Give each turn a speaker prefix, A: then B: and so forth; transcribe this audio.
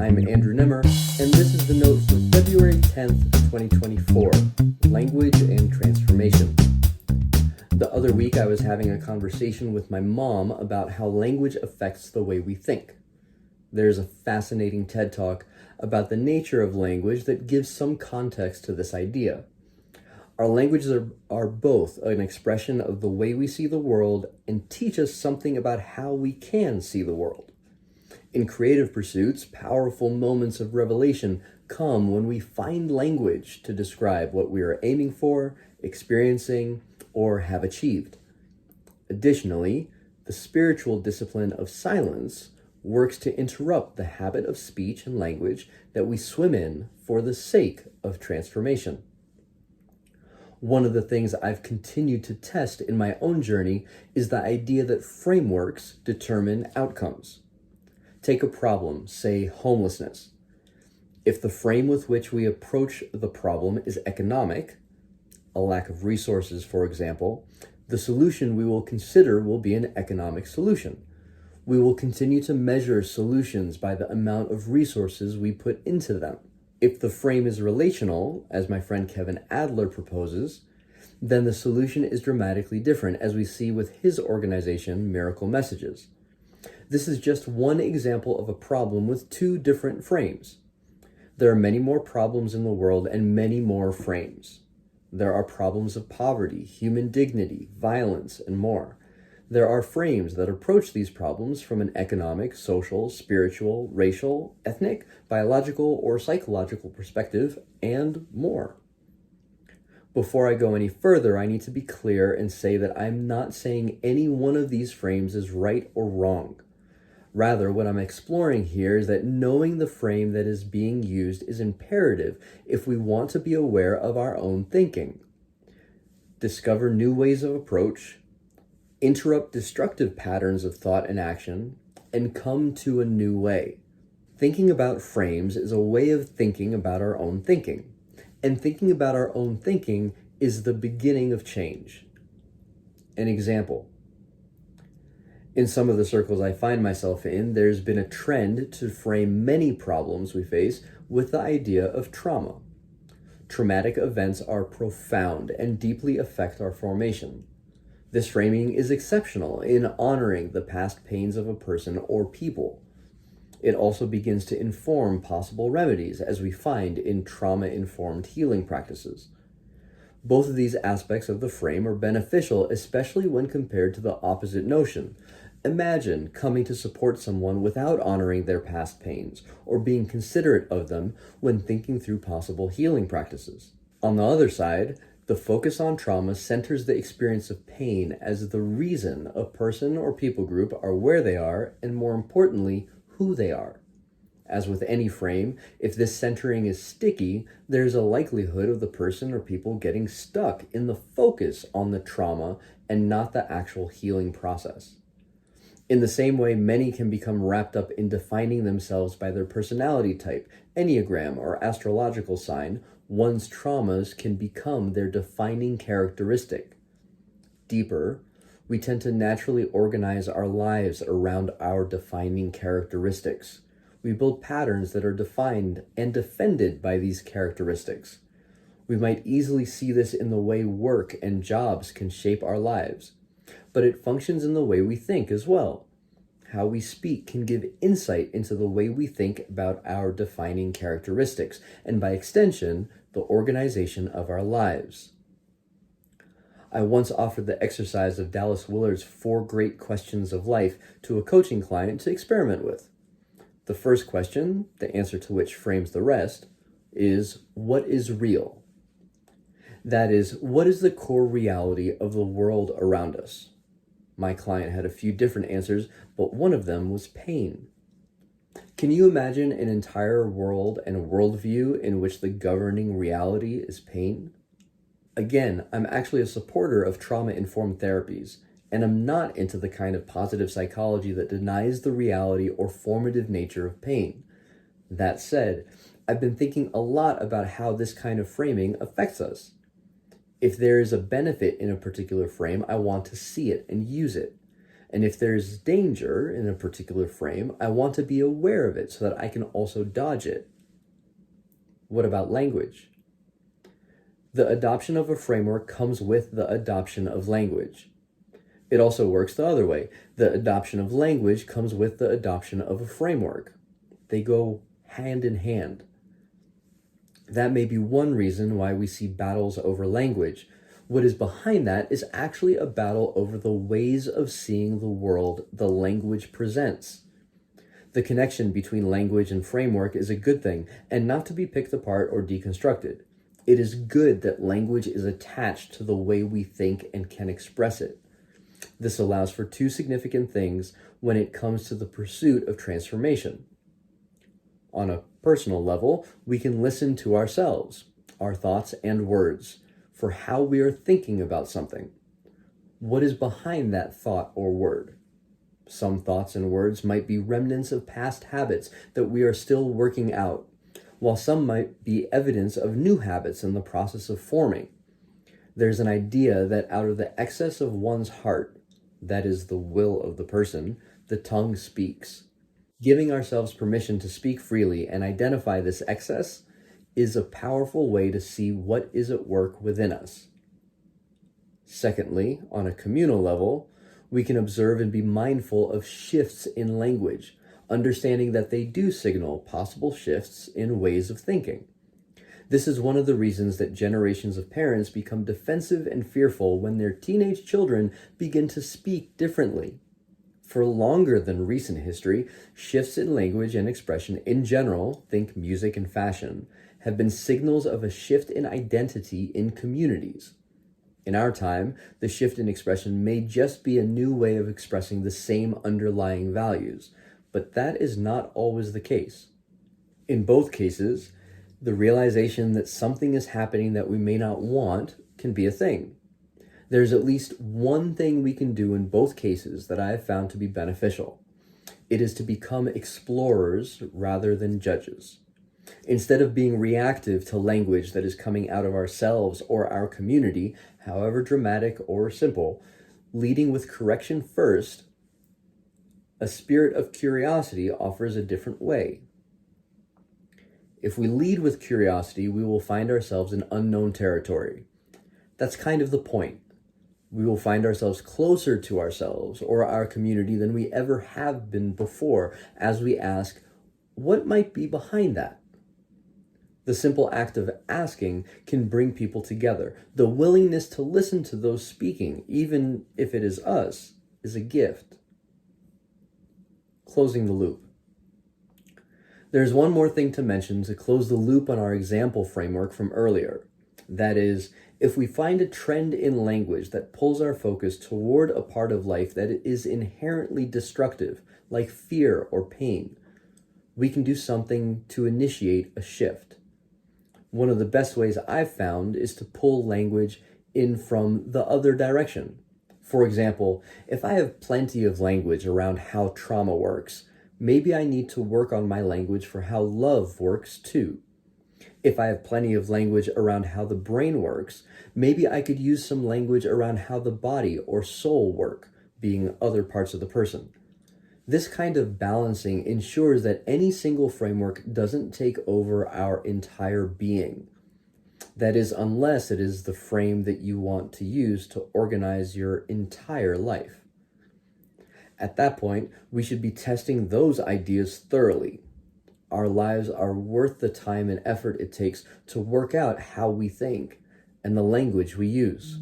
A: I'm Andrew Nemr, and this is the note for February 10th, 2024, Language and Transformation. The other week I was having a conversation with my mom about how language affects the way we think. There's a fascinating TED Talk about the nature of language that gives some context to this idea. Our languages are both an expression of the way we see the world and teach us something about how we can see the world. In creative pursuits, powerful moments of revelation come when we find language to describe what we are aiming for, experiencing, or have achieved. Additionally, the spiritual discipline of silence works to interrupt the habit of speech and language that we swim in for the sake of transformation. One of the things I've continued to test in my own journey is the idea that frameworks determine outcomes. Take a problem, say homelessness. If the frame with which we approach the problem is economic, a lack of resources, for example, the solution we will consider will be an economic solution. We will continue to measure solutions by the amount of resources we put into them. If the frame is relational, as my friend Kevin Adler proposes, then the solution is dramatically different, as we see with his organization, Miracle Messages. This is just one example of a problem with two different frames. There are many more problems in the world and many more frames. There are problems of poverty, human dignity, violence, and more. There are frames that approach these problems from an economic, social, spiritual, racial, ethnic, biological, or psychological perspective, and more. Before I go any further, I need to be clear and say that I'm not saying any one of these frames is right or wrong. Rather, what I'm exploring here is that knowing the frame that is being used is imperative if we want to be aware of our own thinking, discover new ways of approach, interrupt destructive patterns of thought and action, and come to a new way. Thinking about frames is a way of thinking about our own thinking, and thinking about our own thinking is the beginning of change. An example. In some of the circles I find myself in, there's been a trend to frame many problems we face with the idea of trauma. Traumatic events are profound and deeply affect our formation. This framing is exceptional in honoring the past pains of a person or people. It also begins to inform possible remedies, as we find in trauma-informed healing practices. Both of these aspects of the frame are beneficial, especially when compared to the opposite notion. Imagine coming to support someone without honoring their past pains or being considerate of them when thinking through possible healing practices. On the other side, the focus on trauma centers the experience of pain as the reason a person or people group are where they are, and more importantly, who they are. As with any frame, if this centering is sticky, there's a likelihood of the person or people getting stuck in the focus on the trauma and not the actual healing process. In the same way, many can become wrapped up in defining themselves by their personality type, enneagram, or astrological sign. One's traumas can become their defining characteristic. Deeper, we tend to naturally organize our lives around our defining characteristics. We build patterns that are defined and defended by these characteristics. We might easily see this in the way work and jobs can shape our lives, but it functions in the way we think as well. How we speak can give insight into the way we think about our defining characteristics, and by extension, the organization of our lives. I once offered the exercise of Dallas Willard's 4 Great Questions of Life to a coaching client to experiment with. The first question, the answer to which frames the rest, is, what is real? That is, what is the core reality of the world around us? My client had a few different answers, but one of them was pain. Can you imagine an entire world and worldview in which the governing reality is pain? Again, I'm actually a supporter of trauma-informed therapies, and I'm not into the kind of positive psychology that denies the reality or formative nature of pain. That said, I've been thinking a lot about how this kind of framing affects us. If there is a benefit in a particular frame, I want to see it and use it. And if there's danger in a particular frame, I want to be aware of it so that I can also dodge it. What about language? The adoption of a framework comes with the adoption of language. It also works the other way. The adoption of language comes with the adoption of a framework. They go hand in hand. That may be one reason why we see battles over language. What is behind that is actually a battle over the ways of seeing the world the language presents. The connection between language and framework is a good thing and not to be picked apart or deconstructed. It is good that language is attached to the way we think and can express it. This allows for two significant things when it comes to the pursuit of transformation. On a personal level, we can listen to ourselves, our thoughts and words, for how we are thinking about something. What is behind that thought or word? Some thoughts and words might be remnants of past habits that we are still working out, while some might be evidence of new habits in the process of forming. There's an idea that out of the excess of one's heart, that is the will of the person, the tongue speaks. Giving ourselves permission to speak freely and identify this excess is a powerful way to see what is at work within us. Secondly, on a communal level, we can observe and be mindful of shifts in language, understanding that they do signal possible shifts in ways of thinking. This is one of the reasons that generations of parents become defensive and fearful when their teenage children begin to speak differently. For longer than recent history, shifts in language and expression in general, think music and fashion, have been signals of a shift in identity in communities. In our time, the shift in expression may just be a new way of expressing the same underlying values, but that is not always the case. In both cases, the realization that something is happening that we may not want can be a thing. There's at least one thing we can do in both cases that I have found to be beneficial. It is to become explorers rather than judges. Instead of being reactive to language that is coming out of ourselves or our community, however dramatic or simple, leading with correction first, a spirit of curiosity offers a different way. If we lead with curiosity, we will find ourselves in unknown territory. That's kind of the point. We will find ourselves closer to ourselves or our community than we ever have been before as we ask, what might be behind that? The simple act of asking can bring people together. The willingness to listen to those speaking, even if it is us, is a gift. Closing the loop. There's one more thing to mention to close the loop on our example framework from earlier. That is, if we find a trend in language that pulls our focus toward a part of life that is inherently destructive, like fear or pain, we can do something to initiate a shift. One of the best ways I've found is to pull language in from the other direction. For example, if I have plenty of language around how trauma works, maybe I need to work on my language for how love works too. If I have plenty of language around how the brain works, maybe I could use some language around how the body or soul work, being other parts of the person. This kind of balancing ensures that any single framework doesn't take over our entire being. That is, unless it is the frame that you want to use to organize your entire life. At that point, we should be testing those ideas thoroughly. Our lives are worth the time and effort it takes to work out how we think and the language we use.